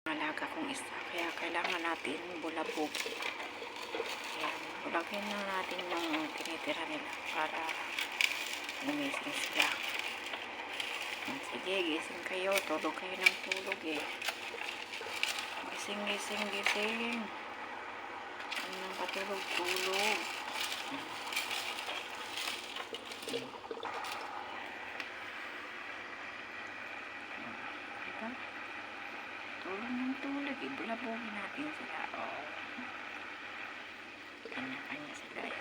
Alaga kong isa, kaya kailangan natin bulabugin. Kaya bulagin na natin yung tinitira nila para gumising sila. Sige, gising kayo, tulog kayo ng tulog eh. Gising, gising, gising. Huwag nang patulog-tulog. Diba? Tulog ng tulog eh. Bulabugin natin sila. Oh. Kanya-kanya sila eh.